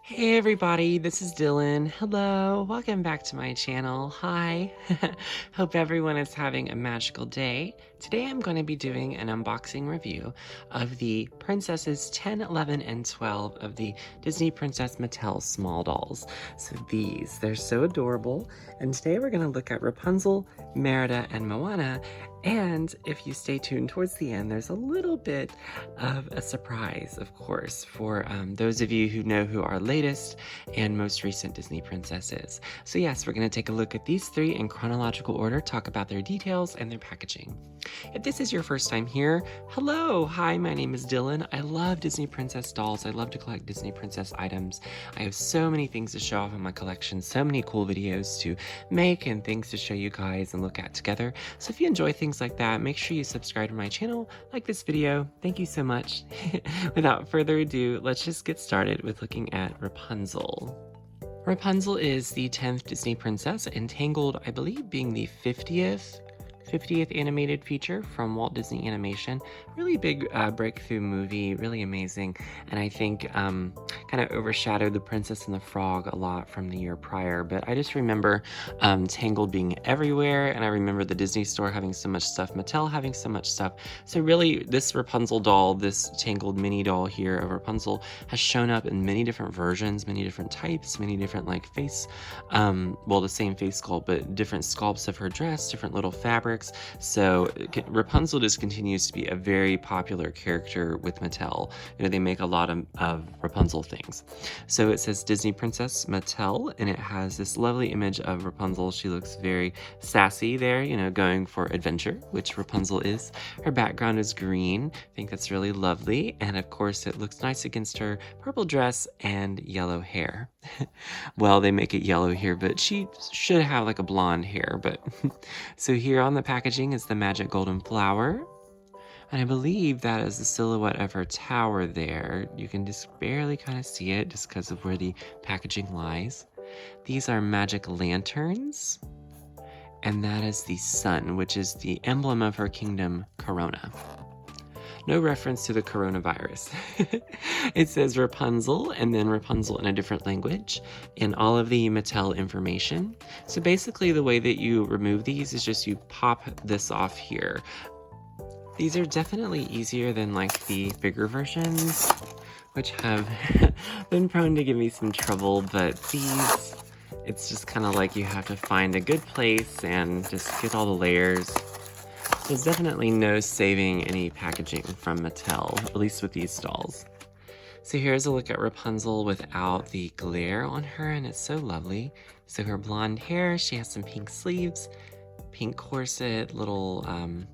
Hey everybody, this is Dylan. Hello, welcome back to my channel. Hi. Hope everyone is having a magical day. Today I'm going to be doing an unboxing review of the Princesses 10, 11, and 12 of the Disney Princess Mattel small dolls. So they're so adorable. And today we're going to look at Rapunzel, Merida, and Moana. And if you stay tuned towards the end, there's a little bit of a surprise, of course, for those of you who know who our latest and most recent Disney princess is. So yes, we're going to take a look at these three in chronological order, talk about their details and their packaging. If this is your first time here, hello! Hi, my name is Dylan. I love Disney princess dolls. I love to collect Disney princess items. I have so many things to show off in my collection, so many cool videos to make and things to show you guys and look at together. So if you enjoy things like that, make sure you subscribe to my channel, like this video. Thank you so much. Without further ado, let's just get started with looking at Rapunzel. Rapunzel is the 10th Disney princess, and Tangled, I believe, being the 50th animated feature from Walt Disney Animation. Really big breakthrough movie, really amazing, and I think kind of overshadowed The Princess and the Frog a lot from the year prior. But I just remember Tangled being everywhere, and I remember the Disney Store having so much stuff, Mattel having so much stuff. So really, this Rapunzel doll, this Tangled mini doll here of Rapunzel, has shown up in many different versions, many different types, many different like face, well, the same face sculpt, but different sculpts of her dress, different little fabrics. So Rapunzel just continues to be a very popular character with Mattel. You know, they make a lot of Rapunzel things. So it says Disney Princess Mattel, and it has this lovely image of Rapunzel. She looks very sassy there, you know, going for adventure, which Rapunzel is. Her background is green. I think that's really lovely. And of course, it looks nice against her purple dress and yellow hair. Well, they make it yellow here, but she should have like a blonde hair. But so here on the packaging is the magic golden flower. And I believe that is the silhouette of her tower there. You can just barely kind of see it just because of where the packaging lies. These are magic lanterns. And that is the sun, which is the emblem of her kingdom, Corona. No reference to the coronavirus. It says Rapunzel and then Rapunzel in a different language in all of the Mattel information. So basically the way that you remove these is just you pop this off here. These are definitely easier than like the bigger versions, which have been prone to give me some trouble, but these, it's just kind of like you have to find a good place and just get all the layers. There's definitely no saving any packaging from Mattel, at least with these dolls. So here's a look at Rapunzel without the glare on her, and it's so lovely. So her blonde hair, she has some pink sleeves, pink corset, little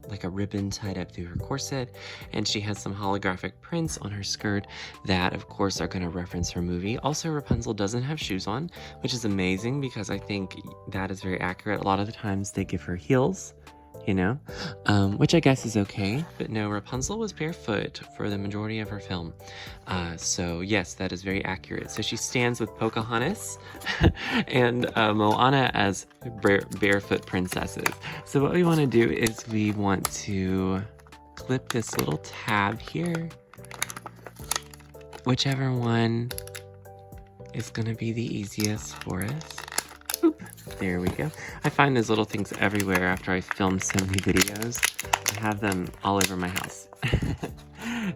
like a ribbon tied up through her corset, and she has some holographic prints on her skirt that of course are going to reference her movie. Also, Rapunzel doesn't have shoes on, which is amazing because I think that is very accurate. A lot of the times they give her heels, you know, which I guess is okay, but no, Rapunzel was barefoot for the majority of her film. So yes, that is very accurate. So she stands with Pocahontas and Moana as barefoot princesses. So what we want to do is we want to clip this little tab here. Whichever one is going to be the easiest for us. Oop, there we go. I find those little things everywhere after I film so many videos. I have them all over my house.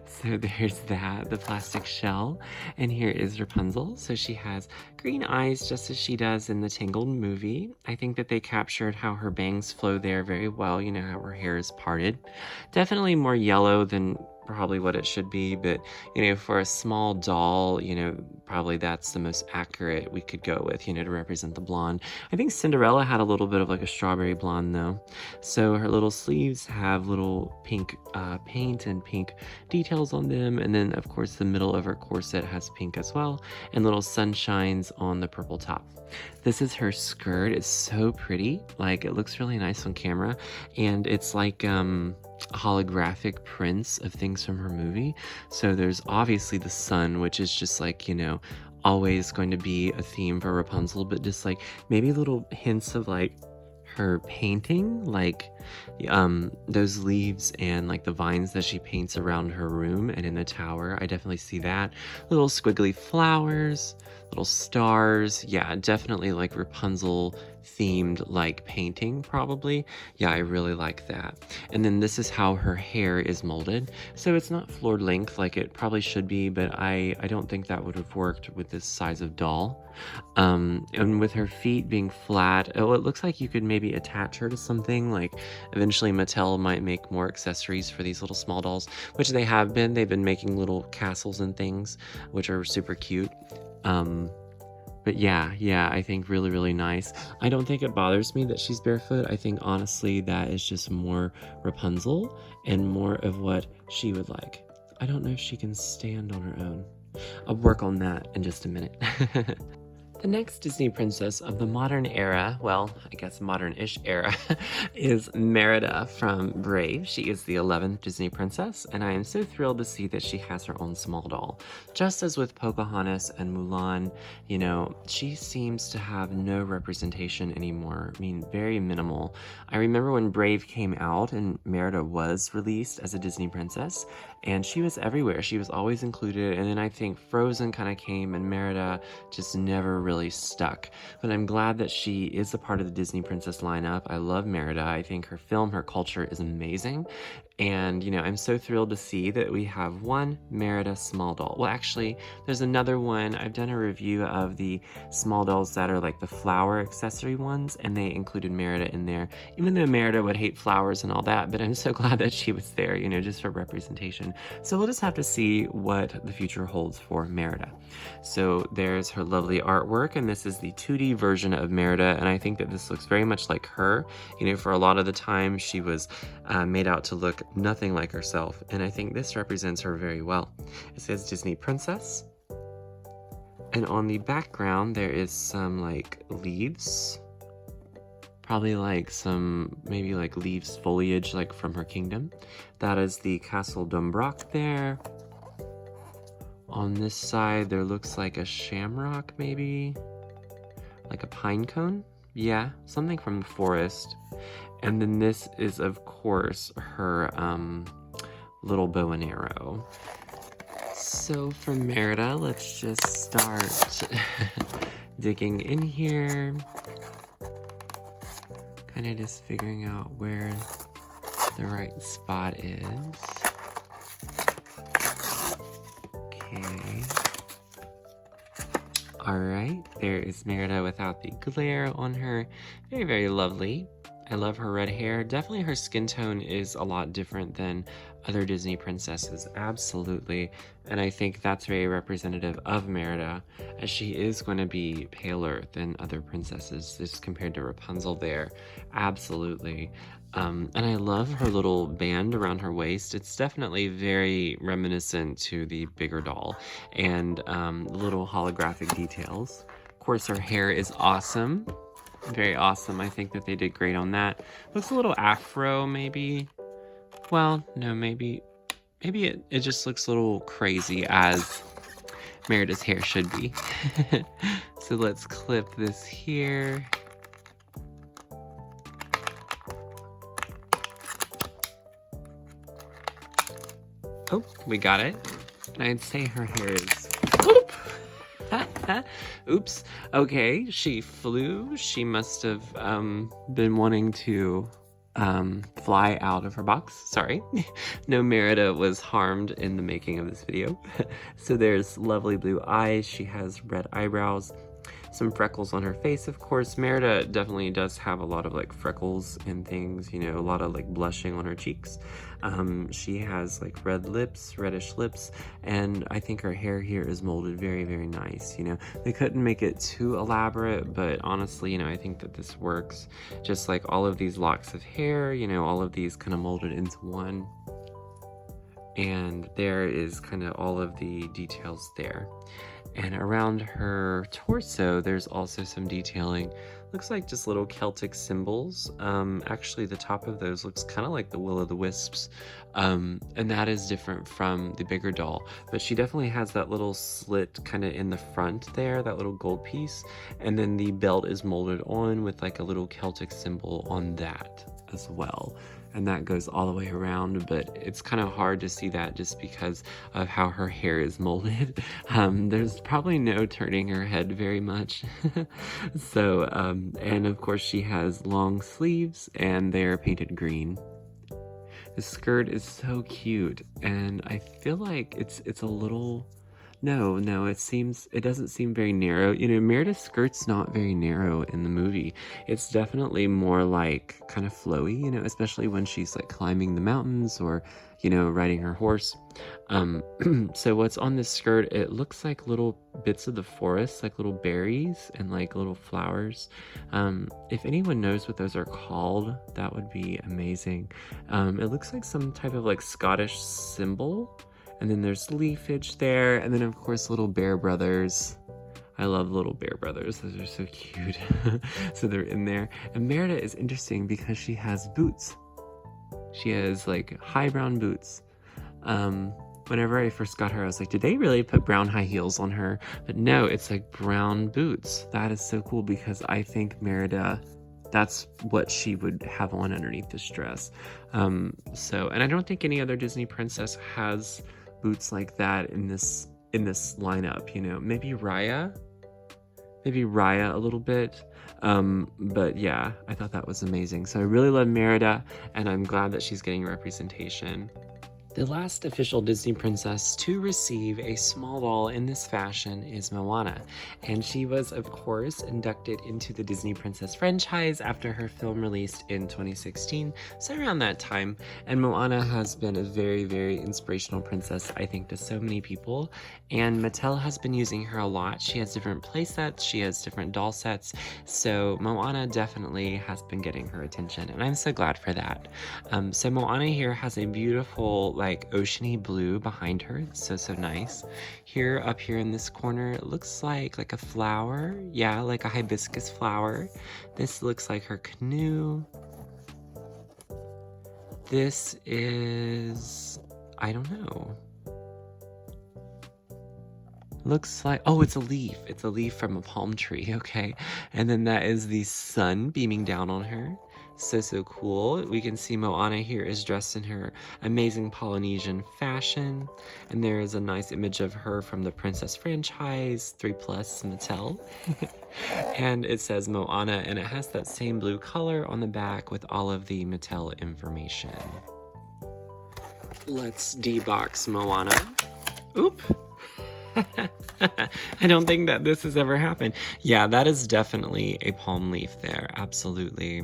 So there's that, the plastic shell. And here is Rapunzel. So she has green eyes just as she does in the Tangled movie. I think that they captured how her bangs flow there very well. You know, how her hair is parted. Definitely more yellow than probably what it should be, but you know, for a small doll, you know, probably that's the most accurate we could go with, you know, to represent the blonde. I think Cinderella had a little bit of like a strawberry blonde though. So her little sleeves have little pink paint and pink details on them, and then of course the middle of her corset has pink as well, and little sunshines on the purple top. This is her skirt. It's so pretty. Like, it looks really nice on camera, and it's like holographic prints of things from her movie. So there's obviously the sun, which is just like, you know, always going to be a theme for Rapunzel, but just like maybe little hints of like her painting, like those leaves and like the vines that she paints around her room and in the tower. I definitely see that. Little squiggly flowers, little stars. Yeah, definitely like Rapunzel themed like painting probably. Yeah, I really like that. And then this is how her hair is molded. So it's not floor length like it probably should be, but I don't think that would have worked with this size of doll. And with her feet being flat, oh, it looks like you could maybe attach her to something. Like eventually Mattel might make more accessories for these little small dolls, which they have been. They've been making little castles and things, which are super cute. But yeah, I think really, really nice. I don't think it bothers me that she's barefoot. I think honestly that is just more Rapunzel and more of what she would like. I don't know if she can stand on her own. I'll work on that in just a minute. The next Disney princess of the modern era, well, I guess modern-ish era, is Merida from Brave. She is the 11th Disney princess, and I am so thrilled to see that she has her own small doll. Just as with Pocahontas and Mulan, you know, she seems to have no representation anymore. I mean, very minimal. I remember when Brave came out and Merida was released as a Disney princess, and she was everywhere. She was always included, and then I think Frozen kind of came and Merida just never really stuck. But I'm glad that she is a part of the Disney princess lineup. I love Merida. I think her film, her culture is amazing. And, you know, I'm so thrilled to see that we have one Merida small doll. Well, actually, there's another one. I've done a review of the small dolls that are like the flower accessory ones, and they included Merida in there, even though Merida would hate flowers and all that. But I'm so glad that she was there, you know, just for representation. So we'll just have to see what the future holds for Merida. So there's her lovely artwork, and this is the 2D version of Merida, and I think that this looks very much like her. You know, for a lot of the time, she was made out to look nothing like herself, and I think this represents her very well. It says Disney Princess, and on the background there is some like leaves, probably like some maybe like leaves, foliage like from her kingdom. That is the Castle Dombrock there. On this side there looks like a shamrock, maybe like a pine cone. Yeah, something from the forest. And then this is, of course, her little bow and arrow. So for Merida, let's just start digging in here. Kind of just figuring out where the right spot is. Okay. Alright, there is Merida without the glare on her. Very, very lovely. I love her red hair. Definitely her skin tone is a lot different than other Disney princesses, absolutely. And I think that's very representative of Merida, as she is going to be paler than other princesses, just compared to Rapunzel there. Absolutely. And I love her little band around her waist. It's definitely very reminiscent to the bigger doll, and little holographic details. Of course, her hair is awesome. Very awesome. I think that they did great on that. Looks a little afro, maybe. Well, no, maybe it just looks a little crazy, as Merida's hair should be. So let's clip this here. Oh, we got it. I'd say her hair is... Whoop! Oops. Okay, she flew. She must have been wanting to fly out of her box. Sorry. No Merida was harmed in the making of this video. So there's lovely blue eyes. She has red eyebrows. Some freckles on her face, of course. Merida definitely does have a lot of like freckles and things, you know, a lot of like blushing on her cheeks. She has like red lips, reddish lips, and I think her hair here is molded very, very nice. You know, they couldn't make it too elaborate, but honestly, you know, I think that this works. Just like all of these locks of hair, you know, all of these kind of molded into one. And there is kind of all of the details there. And around her torso, there's also some detailing. Looks like just little Celtic symbols. Actually, the top of those looks kind of like the will-o'-the-wisps. And that is different from the bigger doll. But she definitely has that little slit kind of in the front there, that little gold piece. And then the belt is molded on with like a little Celtic symbol on that as well. And that goes all the way around, but it's kind of hard to see that just because of how her hair is molded. There's probably no turning her head very much. So, and of course she has long sleeves and they're painted green. The skirt is so cute, and I feel like it's a little... No, it doesn't seem very narrow. You know, Merida's skirt's not very narrow in the movie. It's definitely more like kind of flowy, you know, especially when she's like climbing the mountains or, you know, riding her horse. So what's on this skirt, it looks like little bits of the forest, like little berries and like little flowers. If anyone knows what those are called, that would be amazing. It looks like some type of like Scottish symbol. And then there's leafage there, and then of course little bear brothers. I love little bear brothers, those are so cute. So they're in there. And Merida is interesting because she has boots. She has like high brown boots. Whenever I first got her, I was like, did they really put brown high heels on her? But no, it's like brown boots. That is so cool because I think Merida, that's what she would have on underneath this dress. And I don't think any other Disney princess has boots like that in this lineup, you know. Maybe Raya a little bit, but yeah, I thought that was amazing. So I really love Merida, and I'm glad that she's getting representation. The last official Disney princess to receive a small doll in this fashion is Moana, and she was, of course, inducted into the Disney Princess franchise after her film released in 2016, so around that time. And Moana has been a very, very inspirational princess, I think, to so many people, and Mattel has been using her a lot. She has different play sets, she has different doll sets, so Moana definitely has been getting her attention, and I'm so glad for that. So Moana here has a beautiful, like oceany blue behind her. So nice. Here, up here in this corner, it looks like a flower. Yeah, like a hibiscus flower. This looks like her canoe. This is, I don't know. Looks like, oh, it's a leaf. It's a leaf from a palm tree, okay. And then that is the sun beaming down on her. So cool. We can see Moana here is dressed in her amazing Polynesian fashion. And there is a nice image of her from the Princess franchise, 3+ Mattel. And it says Moana, and it has that same blue color on the back with all of the Mattel information. Let's debox Moana. Oop. I don't think that this has ever happened. Yeah, that is definitely a palm leaf there. Absolutely.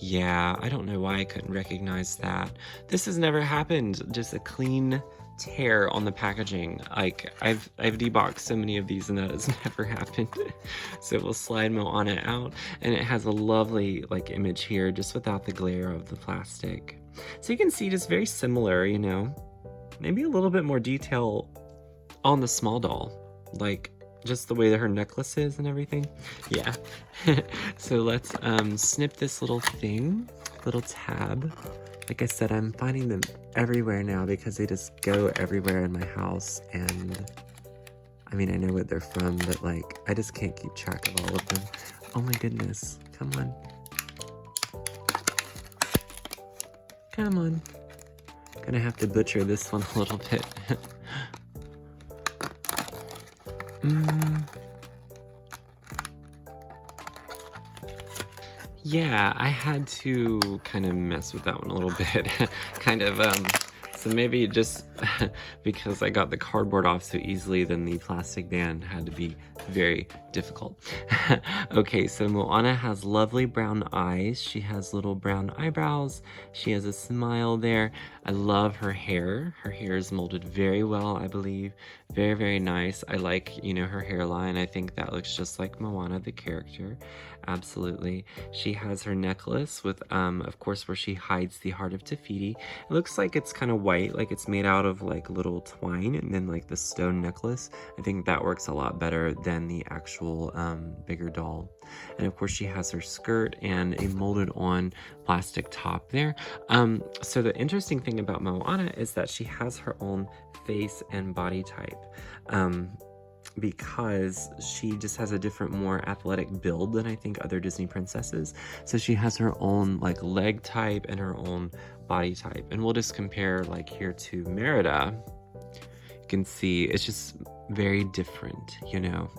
Yeah, I don't know why I couldn't recognize that. This has never happened. Just a clean tear on the packaging. Like, I've deboxed so many of these and that has never happened. So we'll slide Moana out, and it has a lovely like image here just without the glare of the plastic. So you can see just very similar, you know, maybe a little bit more detail on the small doll, like just the way that her necklace is and everything. Yeah. So let's snip this little thing, little tab. Like I said, I'm finding them everywhere now because they just go everywhere in my house, and I mean, I know what they're from, but like I just can't keep track of all of them. Oh my goodness, come on. Come on. Gonna have to butcher this one a little bit. Yeah, I had to kind of mess with that one a little bit. So maybe just because I got the cardboard off so easily, then the plastic band had to be very difficult. Okay, so Moana has lovely brown eyes. She has little brown eyebrows. She has a smile there. I love her hair. Her hair is molded very well, I believe. Very, very nice. I like, you know, her hairline. I think that looks just like Moana, the character. Absolutely. She has her necklace with, of course, where she hides the heart of Tafiti. It looks like it's kind of white, like it's made out of like little twine, and then like the stone necklace. I think that works a lot better than the actual bigger doll. And of course she has her skirt and a molded on plastic top there. So the interesting thing about Moana is that she has her own face and body type. Because she just has a different, more athletic build than I think other Disney princesses. So she has her own like leg type and her own body type. And we'll just compare like here to Merida. You can see it's just very different, you know,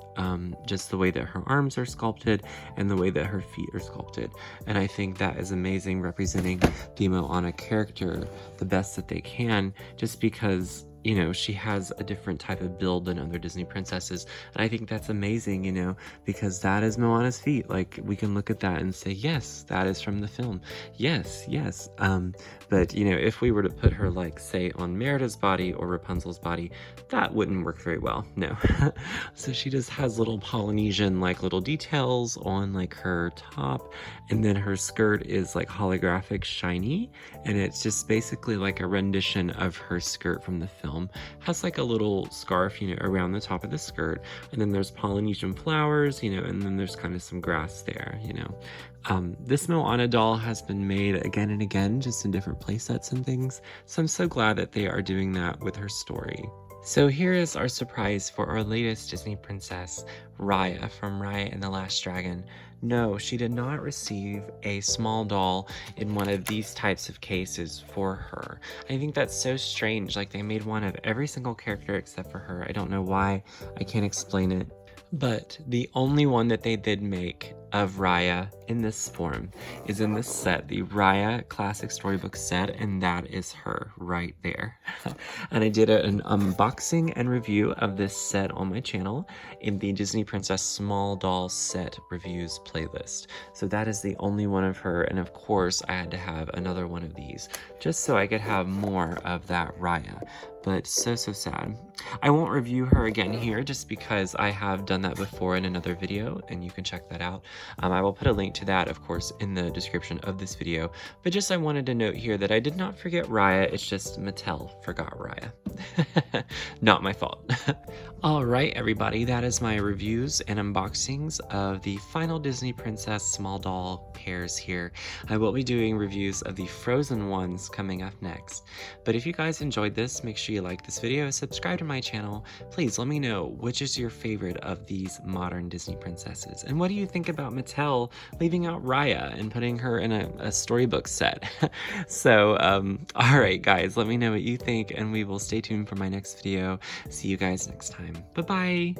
just the way that her arms are sculpted and the way that her feet are sculpted. And I think that is amazing, representing the Moana character the best that they can, just because, you know, she has a different type of build than other Disney princesses. And I think that's amazing, you know, because that is Moana's feet. Like, we can look at that and say, yes, that is from the film. Yes, yes. But, you know, if we were to put her, like, say, on Merida's body or Rapunzel's body, that wouldn't work very well, no. So she just has little Polynesian, like, little details on, like, her top. And then her skirt is, like, holographic shiny. And it's just basically like a rendition of her skirt from the film. Has like a little scarf, you know, around the top of the skirt, and then there's Polynesian flowers, you know, and then there's kind of some grass there, you know. This Moana doll has been made again and again, just in different play sets and things, so I'm so glad that they are doing that with her story. So here is our surprise for our latest Disney princess, Raya from Raya and the Last Dragon. No, she did not receive a small doll in one of these types of cases for her. I think that's so strange. Like, they made one of every single character except for her. I don't know why. I can't explain it. But the only one that they did make of Raya in this form is in this set, the Raya Classic Storybook set, and that is her right there. And I did an unboxing and review of this set on my channel in the Disney Princess Small Doll Set Reviews playlist. So that is the only one of her, and of course I had to have another one of these just so I could have more of that Raya. But so sad. I won't review her again here just because I have done that before in another video, and you can check that out. I will put a link to that, of course, in the description of this video. But just I wanted to note here that I did not forget Raya. It's just Mattel forgot Raya. Not my fault. All right, everybody, that is my reviews and unboxings of the final Disney Princess small doll pairs here. I will be doing reviews of the Frozen ones coming up next. But if you guys enjoyed this, make sure you like this video, subscribe to my channel. Please let me know which is your favorite of these modern Disney princesses. And what do you think about Mattel leaving out Raya and putting her in a storybook set? So, all right, guys, let me know what you think, and we will stay tuned for my next video. See you guys next time. Bye-bye.